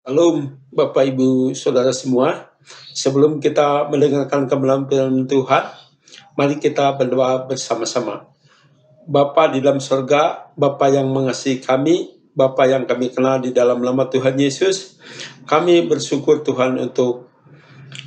Halo Bapak Ibu Saudara semua, sebelum kita mendengarkan kebenaran firman Tuhan, mari kita berdoa bersama-sama. Bapa di dalam surga, Bapa yang mengasihi kami, Bapa yang kami kenal di dalam nama Tuhan Yesus, kami bersyukur Tuhan untuk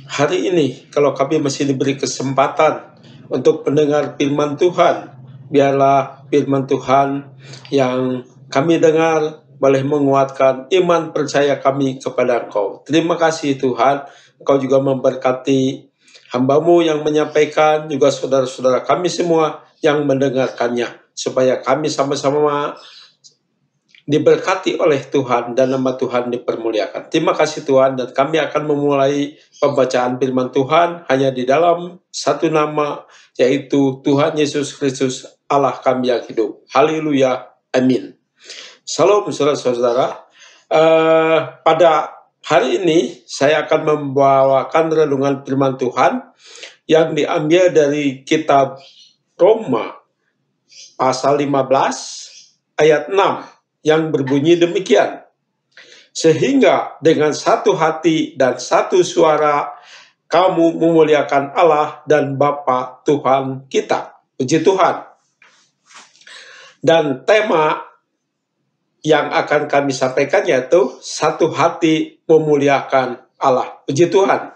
hari ini, kalau kami masih diberi kesempatan untuk mendengar firman Tuhan, biarlah firman Tuhan yang kami dengar boleh menguatkan iman percaya kami kepada Engkau. Terima kasih Tuhan, Engkau juga memberkati hamba-Mu yang menyampaikan, juga saudara-saudara kami semua yang mendengarkannya, supaya kami sama-sama diberkati oleh Tuhan dan nama Tuhan dipermuliakan. Terima kasih Tuhan, dan kami akan memulai pembacaan firman Tuhan hanya di dalam satu nama, yaitu Tuhan Yesus Kristus, Allah kami yang hidup. Haleluya, amin. Salam saudara-saudara. Pada hari ini saya akan membawakan renungan firman Tuhan yang diambil dari kitab Roma pasal 15 ayat 6 yang berbunyi demikian. Sehingga dengan satu hati dan satu suara kamu memuliakan Allah dan Bapa Tuhan kita. Puji Tuhan. Dan tema yang akan kami sampaikan yaitu satu hati memuliakan Allah. Puji Tuhan.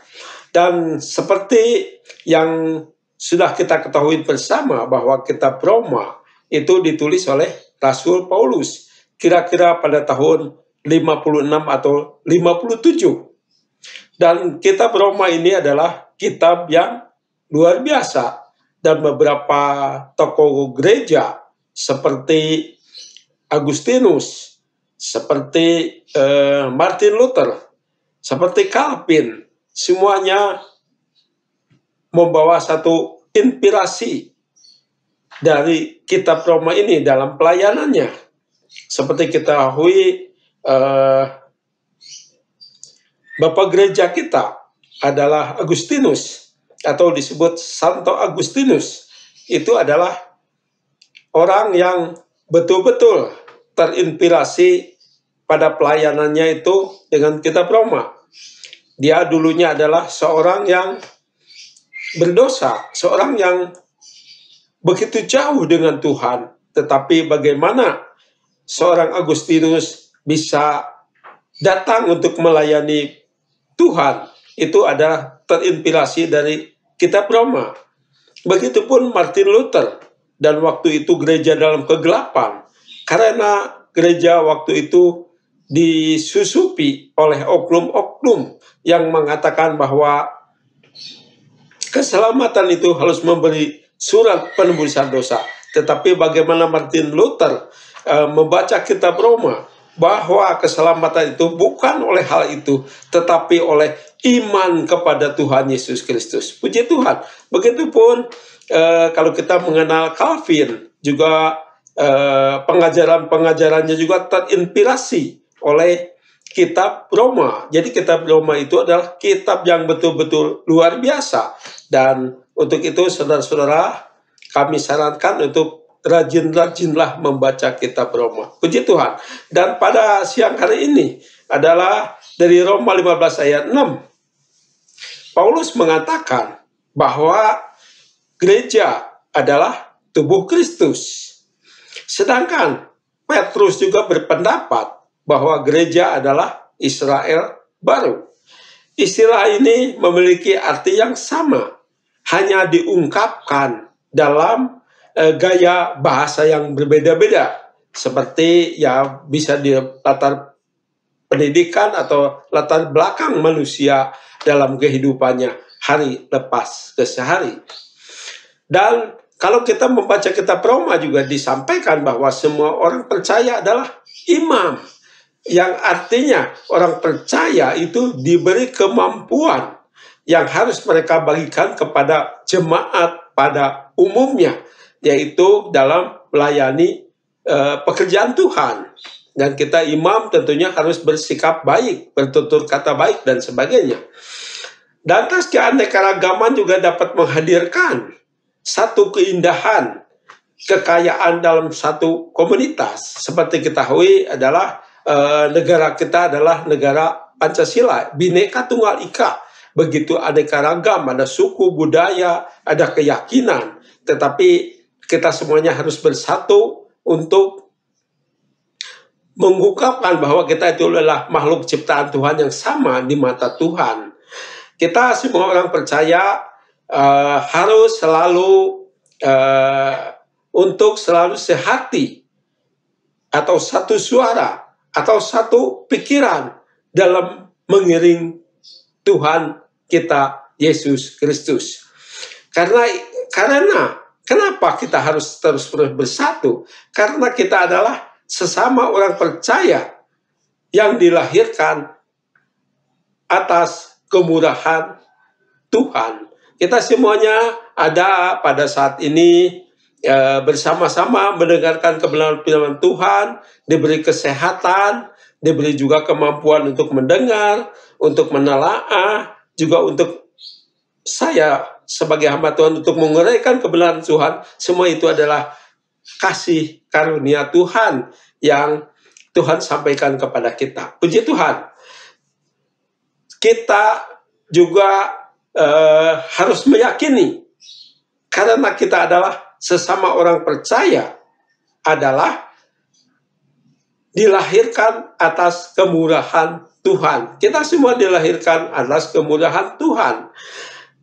Dan seperti yang sudah kita ketahui bersama bahwa kitab Roma itu ditulis oleh Rasul Paulus kira-kira pada tahun 56 atau 57. Dan kitab Roma ini adalah kitab yang luar biasa, dan beberapa tokoh gereja seperti Agustinus, seperti Martin Luther, seperti Calvin, semuanya membawa satu inspirasi dari kitab Roma ini dalam pelayanannya. Seperti kita ketahui, Bapak gereja kita adalah Agustinus, atau disebut Santo Agustinus. Itu adalah orang yang betul-betul terinspirasi pada pelayanannya itu dengan kitab Roma. Dia dulunya adalah seorang yang berdosa, seorang yang begitu jauh dengan Tuhan. Tetapi bagaimana seorang Agustinus bisa datang untuk melayani Tuhan, itu adalah terinspirasi dari kitab Roma. Begitupun Martin Luther, dan waktu itu gereja dalam kegelapan, karena gereja waktu itu disusupi oleh oknum-oknum yang mengatakan bahwa keselamatan itu harus memberi surat penebusan dosa. Tetapi bagaimana Martin Luther membaca kitab Roma, bahwa keselamatan itu bukan oleh hal itu, tetapi oleh iman kepada Tuhan Yesus Kristus. Puji Tuhan. Begitupun kalau kita mengenal Calvin, juga pengajaran-pengajarannya juga terinspirasi oleh kitab Roma. Jadi kitab Roma itu adalah kitab yang betul-betul luar biasa. Dan untuk itu saudara-saudara, kami sarankan untuk rajin-rajinlah membaca kitab Roma. Puji Tuhan. Dan pada siang hari ini adalah dari Roma 15 ayat 6. Paulus mengatakan bahwa gereja adalah tubuh Kristus. Sedangkan Petrus juga berpendapat bahwa gereja adalah Israel baru. Istilah ini memiliki arti yang sama, hanya diungkapkan dalam gaya bahasa yang berbeda-beda, seperti ya bisa di latar pendidikan atau latar belakang manusia dalam kehidupannya hari lepas ke sehari. Dan kalau kita membaca kitab Roma juga disampaikan bahwa semua orang percaya adalah imam, yang artinya orang percaya itu diberi kemampuan yang harus mereka bagikan kepada jemaat pada umumnya, yaitu dalam melayani pekerjaan Tuhan. Dan kita imam tentunya harus bersikap baik, bertutur kata baik, dan sebagainya. Dan atas keanekaragaman juga dapat menghadirkan satu keindahan, kekayaan dalam satu komunitas. Seperti kita ketahui adalah negara kita adalah negara Pancasila, Bhinneka Tunggal Ika. Begitu aneka ragam, ada suku, budaya, ada keyakinan. Tetapi kita semuanya harus bersatu untuk mengungkapkan bahwa kita itu adalah makhluk ciptaan Tuhan yang sama di mata Tuhan. Kita semua orang percaya harus selalu untuk selalu sehati atau satu suara atau satu pikiran dalam mengiring Tuhan kita Yesus Kristus. Karena kenapa kita harus terus bersatu? Karena kita adalah sesama orang percaya yang dilahirkan atas kemurahan Tuhan. Kita semuanya ada pada saat ini bersama-sama mendengarkan kebenaran firman Tuhan, diberi kesehatan, diberi juga kemampuan untuk mendengar, untuk menelaah, juga untuk saya sebagai hamba Tuhan untuk menguraikan kebenaran Tuhan. Semua itu adalah kasih karunia Tuhan yang Tuhan sampaikan kepada kita. Puji Tuhan. Kita juga harus meyakini, karena kita adalah sesama orang percaya, adalah dilahirkan atas kemurahan Tuhan. Kita semua dilahirkan atas kemurahan Tuhan.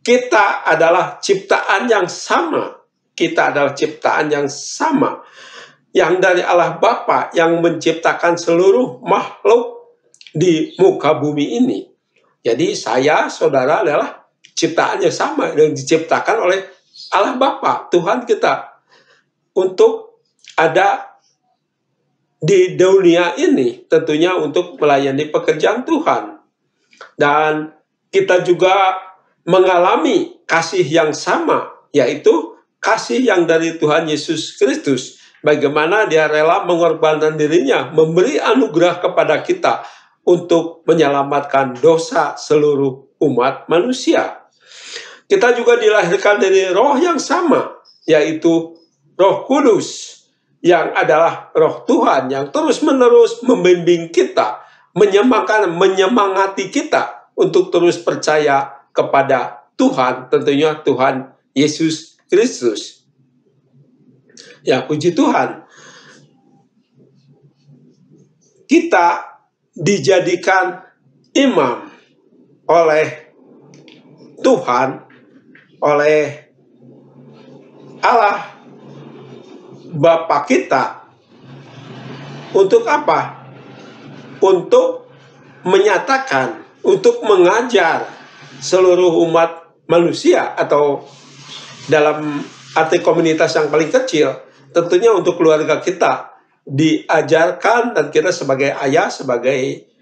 Kita adalah ciptaan yang sama. Kita adalah ciptaan yang sama, yang dari Allah Bapa yang menciptakan seluruh makhluk di muka bumi ini. Jadi saya, saudara adalah ciptaan yang sama yang diciptakan oleh Allah Bapa, Tuhan kita, untuk ada di dunia ini, tentunya untuk melayani pekerjaan Tuhan. Dan kita juga mengalami kasih yang sama, yaitu kasih yang dari Tuhan Yesus Kristus. Bagaimana dia rela mengorbankan dirinya, memberi anugerah kepada kita untuk menyelamatkan dosa seluruh umat manusia. Kita juga dilahirkan dari roh yang sama, yaitu Roh Kudus, yang adalah roh Tuhan yang terus-menerus membimbing kita, menyemangati kita untuk terus percaya kepada Tuhan, tentunya Tuhan Yesus Kristus. Ya, puji Tuhan. Kita dijadikan imam oleh Tuhan, oleh Allah Bapa kita. Untuk apa? Untuk menyatakan, untuk mengajar seluruh umat manusia, atau dalam arti komunitas yang paling kecil, tentunya untuk keluarga kita, diajarkan, dan kita sebagai ayah, sebagai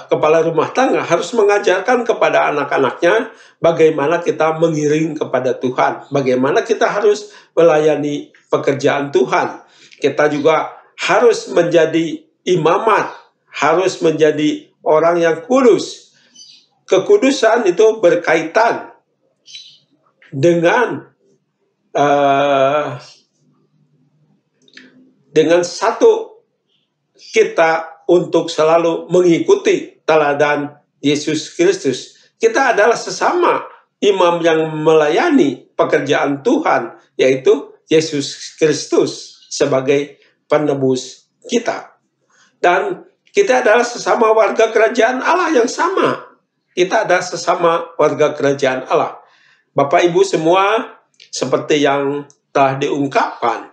kepala rumah tangga harus mengajarkan kepada anak-anaknya bagaimana kita mengiring kepada Tuhan, bagaimana kita harus melayani pekerjaan Tuhan. Kita juga harus menjadi imamat, harus menjadi orang yang kudus. Kekudusan itu berkaitan dengan satu, kita untuk selalu mengikuti teladan Yesus Kristus. Kita adalah sesama imam yang melayani pekerjaan Tuhan, yaitu Yesus Kristus sebagai penebus kita. Dan kita adalah sesama warga kerajaan Allah yang sama. Kita adalah sesama warga kerajaan Allah. Bapak Ibu semua, seperti yang telah diungkapkan,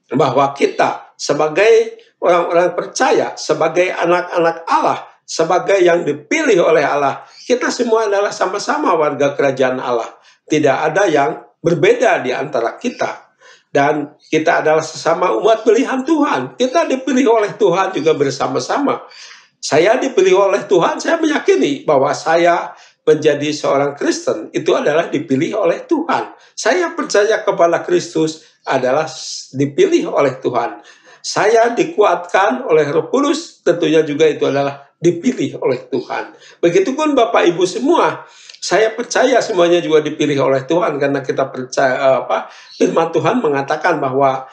bahwa kita sebagai orang-orang percaya, sebagai anak-anak Allah, sebagai yang dipilih oleh Allah, kita semua adalah sama-sama warga kerajaan Allah. Tidak ada yang berbeda di antara kita. Dan kita adalah sesama umat pilihan Tuhan. Kita dipilih oleh Tuhan juga bersama-sama. Saya dipilih oleh Tuhan, saya meyakini bahwa saya menjadi seorang Kristen itu adalah dipilih oleh Tuhan. Saya percaya kepada Kristus adalah dipilih oleh Tuhan. Saya dikuatkan oleh Roh Kudus, tentunya juga itu adalah dipilih oleh Tuhan. Begitupun Bapak Ibu semua, Saya percaya semuanya juga dipilih oleh Tuhan karena kita percaya firman Tuhan mengatakan bahwa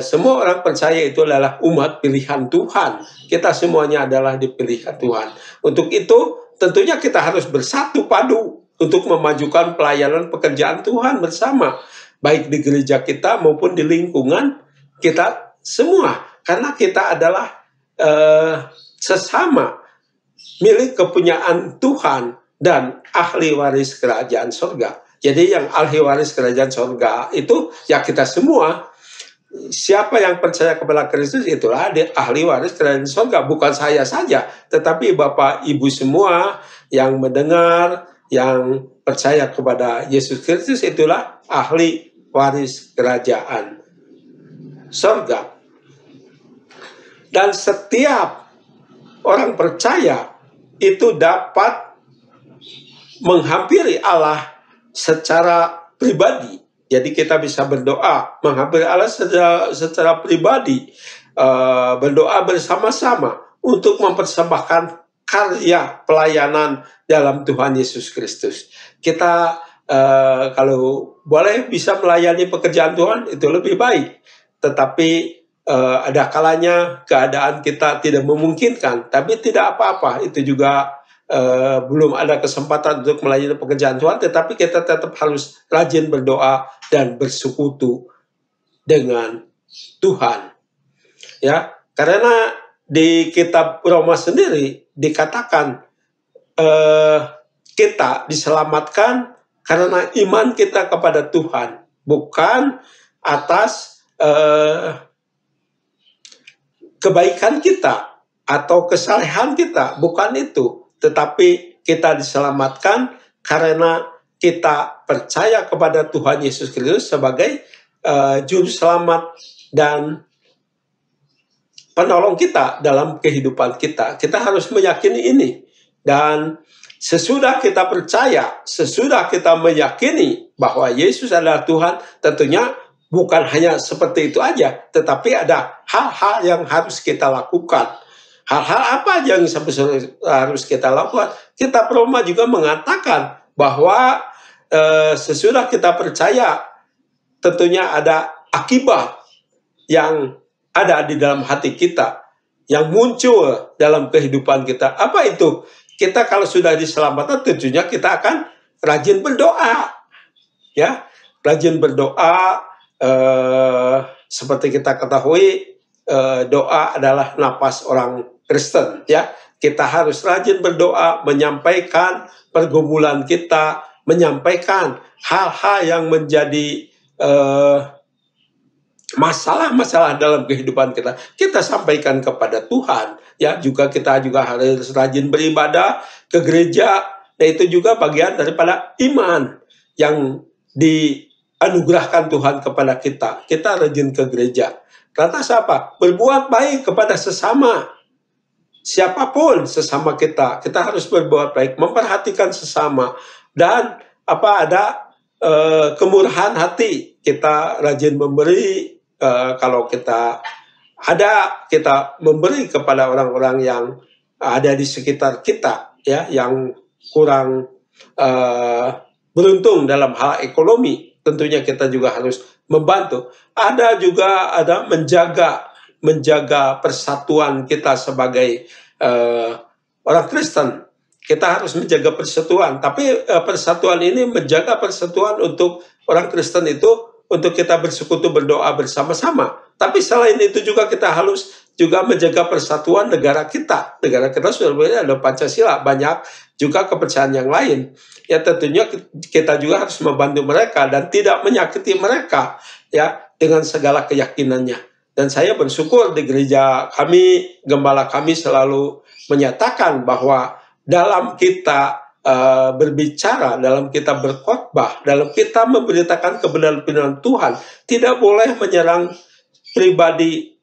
semua orang percaya itu adalah umat pilihan Tuhan. Kita semuanya adalah dipilih Tuhan. Untuk itu tentunya kita harus bersatu padu untuk memajukan pelayanan pekerjaan Tuhan bersama, baik di gereja kita maupun di lingkungan kita semua, karena kita adalah sesama milik kepunyaan Tuhan dan ahli waris kerajaan sorga. Jadi yang ahli waris kerajaan sorga itu ya kita semua. Siapa yang percaya kepada Kristus itulah ahli waris kerajaan sorga. Bukan saya saja, tetapi Bapak Ibu semua yang mendengar, yang percaya kepada Yesus Kristus itulah ahli waris kerajaan sorga. Dan setiap orang percaya itu dapat menghampiri Allah secara pribadi. Jadi kita bisa berdoa, menghampiri Allah secara pribadi, berdoa bersama-sama untuk mempersembahkan karya pelayanan dalam Tuhan Yesus Kristus. Kita kalau boleh bisa melayani pekerjaan Tuhan itu lebih baik. Tetapi ada kalanya keadaan kita tidak memungkinkan, tapi tidak apa-apa. Itu juga belum ada kesempatan untuk melayani pekerjaan Tuhan, tetapi kita tetap harus rajin berdoa dan bersekutu dengan Tuhan. Ya, karena di kitab Roma sendiri dikatakan kita diselamatkan karena iman kita kepada Tuhan, bukan atas kebaikan kita atau kesalehan kita, bukan itu. Tetapi kita diselamatkan karena kita percaya kepada Tuhan Yesus Kristus sebagai juru selamat dan penolong kita dalam kehidupan kita. Kita harus meyakini ini. Dan sesudah kita percaya, sesudah kita meyakini bahwa Yesus adalah Tuhan, tentunya bukan hanya seperti itu aja, tetapi ada hal-hal yang harus kita lakukan. Hal-hal apa yang harus kita lakukan? Kitab Roma juga mengatakan bahwa sesudah kita percaya, tentunya ada akibat yang ada di dalam hati kita, yang muncul dalam kehidupan kita. Apa itu? Kita kalau sudah diselamatkan, tentunya kita akan rajin berdoa. Ya, rajin berdoa, seperti kita ketahui, doa adalah napas orang Kristen, ya. Kita harus rajin berdoa, menyampaikan pergumulan kita, menyampaikan hal-hal yang menjadi masalah-masalah dalam kehidupan kita. Kita sampaikan kepada Tuhan, ya. Kita juga harus rajin beribadah ke gereja. Nah, itu juga bagian daripada iman yang dianugerahkan Tuhan kepada kita. Kita rajin ke gereja. Lantas apa? Berbuat baik kepada sesama. Siapapun sesama kita harus berbuat baik, memperhatikan sesama, dan ada kemurahan hati. Kita rajin memberi, kalau kita memberi kepada orang-orang yang ada di sekitar kita, ya, yang kurang beruntung dalam hal ekonomi. Tentunya kita juga harus membantu. Ada menjaga persatuan kita sebagai orang Kristen. Kita harus menjaga persatuan, tapi persatuan ini menjaga persatuan untuk orang Kristen itu untuk kita bersekutu berdoa bersama-sama. Tapi selain itu juga kita harus juga menjaga persatuan negara kita. Negara kita sudah ada Pancasila, banyak juga kepercayaan yang lain. Ya, tentunya kita juga harus membantu mereka dan tidak menyakiti mereka, ya, dengan segala keyakinannya. Dan saya bersyukur di gereja kami, gembala kami selalu menyatakan bahwa dalam kita berbicara, dalam kita berkhotbah, dalam kita memberitakan kebenaran-kebenaran Tuhan, tidak boleh menyerang pribadi,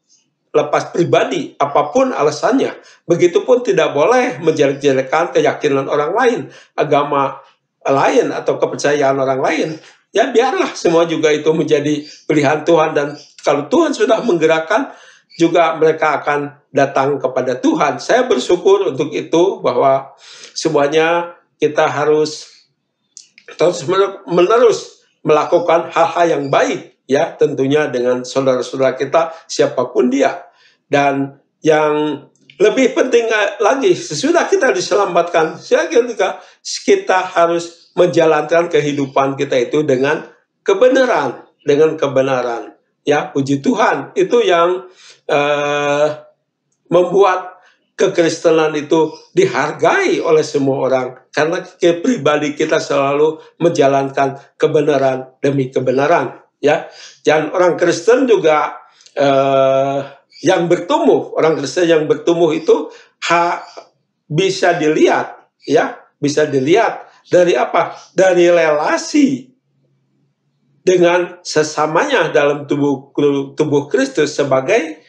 lepas pribadi, apapun alasannya. Begitupun tidak boleh menjelek-jelekan keyakinan orang lain, agama lain, atau kepercayaan orang lain. Ya, biarlah semua juga itu menjadi pilihan Tuhan, dan kalau Tuhan sudah menggerakkan, juga mereka akan datang kepada Tuhan. Saya bersyukur untuk itu, bahwa semuanya kita harus terus menerus melakukan hal-hal yang baik, ya, tentunya dengan saudara-saudara kita siapapun dia. Dan yang lebih penting lagi, sesudah kita diselamatkan, kita harus menjalankan kehidupan kita itu dengan kebenaran, ya, puji Tuhan. Itu yang membuat kekristenan itu dihargai oleh semua orang, karena pribadi kita selalu menjalankan kebenaran demi kebenaran, ya. Dan orang Kristen juga yang bertumbuh, orang Kristen yang bertumbuh itu bisa dilihat, ya, bisa dilihat dari apa? Dari relasi dengan sesamanya dalam tubuh Kristus sebagai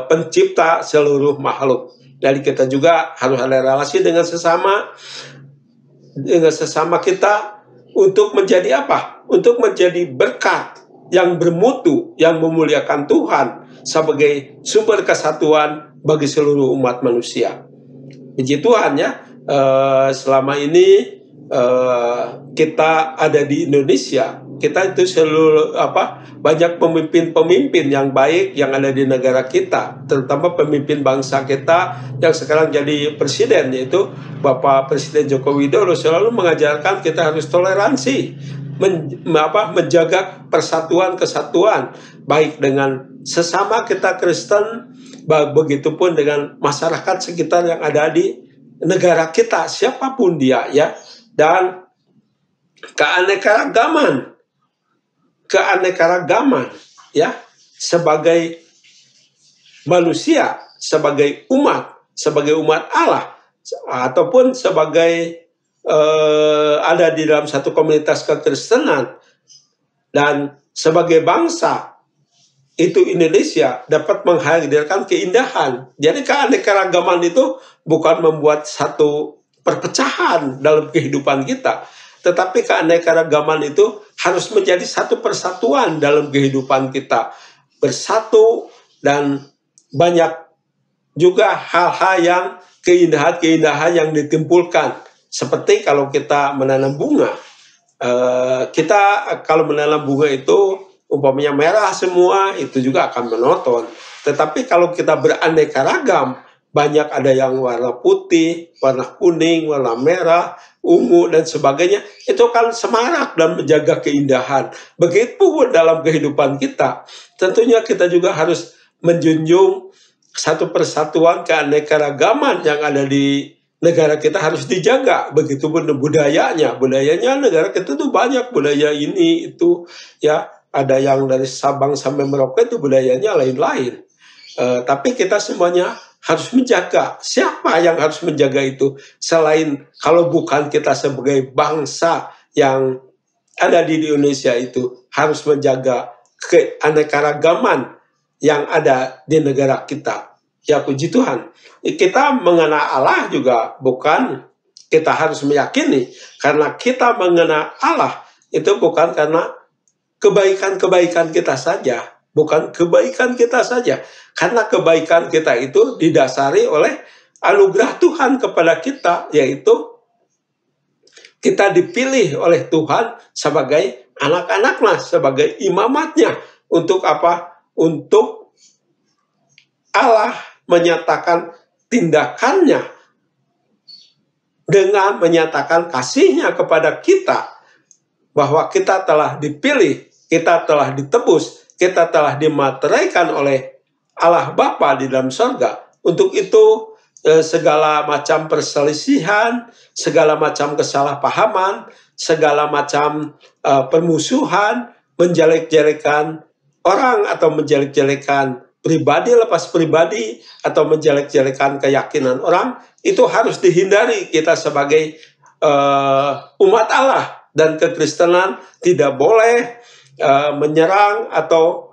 pencipta seluruh makhluk. Jadi kita juga harus ada relasi dengan sesama kita untuk menjadi apa? Untuk menjadi berkat yang bermutu, yang memuliakan Tuhan sebagai sumber kesatuan bagi seluruh umat manusia. Puji Tuhan, ya. Selama ini kita ada di Indonesia, kita itu selalu banyak pemimpin-pemimpin yang baik yang ada di negara kita, terutama pemimpin bangsa kita yang sekarang jadi presiden, yaitu Bapak Presiden Joko Widodo selalu mengajarkan kita harus toleransi, menjaga persatuan kesatuan baik dengan sesama kita Kristen, begitupun dengan masyarakat sekitar yang ada di negara kita, siapapun dia, ya. Dan keanekaragaman, ya, sebagai manusia, sebagai umat Allah, ataupun sebagai ada di dalam satu komunitas kekristenan, dan sebagai bangsa itu Indonesia dapat menghadirkan keindahan. Jadi keanekaragaman itu bukan membuat satu perpecahan dalam kehidupan kita, tetapi keanekaragaman itu harus menjadi satu persatuan dalam kehidupan kita, bersatu. Dan banyak juga hal-hal yang keindahan yang ditimbulkan, seperti kalau kita menanam bunga. Kita kalau menanam bunga itu umpamanya merah semua, itu juga akan monoton. Tetapi kalau kita beraneka ragam, banyak ada yang warna putih, warna kuning, warna merah, ungu, dan sebagainya, itu kan semarak dan menjaga keindahan. Begitu dalam kehidupan kita, tentunya kita juga harus menjunjung satu persatuan keanekaragaman yang ada di negara kita harus dijaga. Begitupun budayanya negara kita tuh banyak budaya ini itu, ya. Ada yang dari Sabang sampai Merauke itu budayanya lain-lain. Tapi kita semuanya harus menjaga. Siapa yang harus menjaga itu? Selain kalau bukan kita sebagai bangsa yang ada di Indonesia itu harus menjaga keanekaragaman yang ada di negara kita. Ya, puji Tuhan. Kita mengenal Allah juga bukan kita harus meyakini, karena kita mengenal Allah itu bukan karena kebaikan-kebaikan kita saja, bukan kebaikan kita saja, karena kebaikan kita itu didasari oleh anugerah Tuhan kepada kita, yaitu kita dipilih oleh Tuhan sebagai anak-anaknya, sebagai imamatnya. Untuk apa? Untuk Allah menyatakan tindakannya dengan menyatakan kasihnya kepada kita, bahwa kita telah dipilih, kita telah ditebus, kita telah dimateraikan oleh Allah Bapa di dalam surga. Untuk itu segala macam perselisihan, segala macam kesalahpahaman, segala macam permusuhan, menjelek-jelekan orang atau menjelek-jelekan pribadi lepas pribadi, atau menjelek-jelekan keyakinan orang, itu harus dihindari. Kita sebagai umat Allah dan kekristenan tidak boleh menyerang atau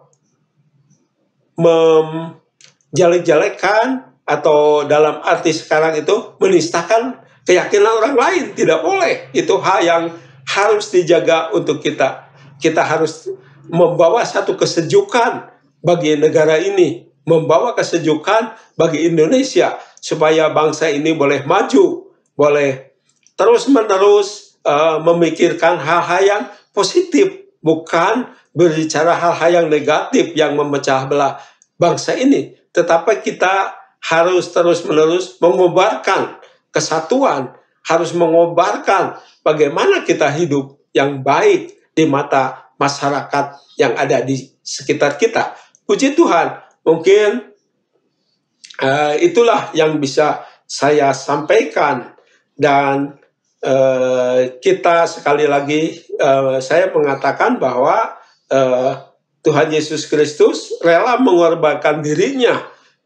menjelek-jelekan, atau dalam arti sekarang itu menistakan keyakinan orang lain. Tidak boleh. Itu hal yang harus dijaga untuk kita. Kita harus membawa satu kesejukan bagi negara ini, membawa kesejukan bagi Indonesia, supaya bangsa ini boleh maju, boleh terus-menerus memikirkan hal-hal yang positif, bukan berbicara hal-hal yang negatif yang memecah belah bangsa ini. Tetapi kita harus terus-menerus mengobarkan kesatuan, harus mengobarkan bagaimana kita hidup yang baik di mata masyarakat yang ada di sekitar kita. Puji Tuhan, mungkin itulah yang bisa saya sampaikan. Dan kita sekali lagi, saya mengatakan bahwa Tuhan Yesus Kristus rela mengorbankan dirinya.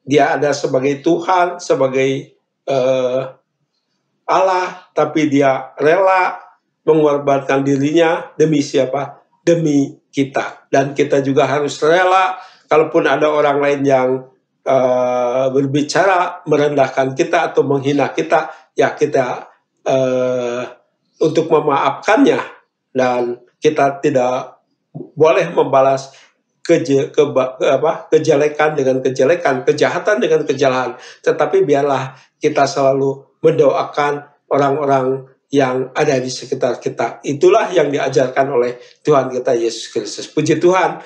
Dia ada sebagai Tuhan, sebagai Allah, tapi dia rela mengorbankan dirinya demi siapa? Demi kita. Dan kita juga harus rela, kalaupun ada orang lain yang berbicara merendahkan kita atau menghina kita, ya kita untuk memaafkannya, dan kita tidak boleh membalas kejelekan dengan kejelekan, kejahatan dengan kejahatan, tetapi biarlah kita selalu mendoakan orang-orang yang ada di sekitar kita. Itulah yang diajarkan oleh Tuhan kita Yesus Kristus. Puji Tuhan.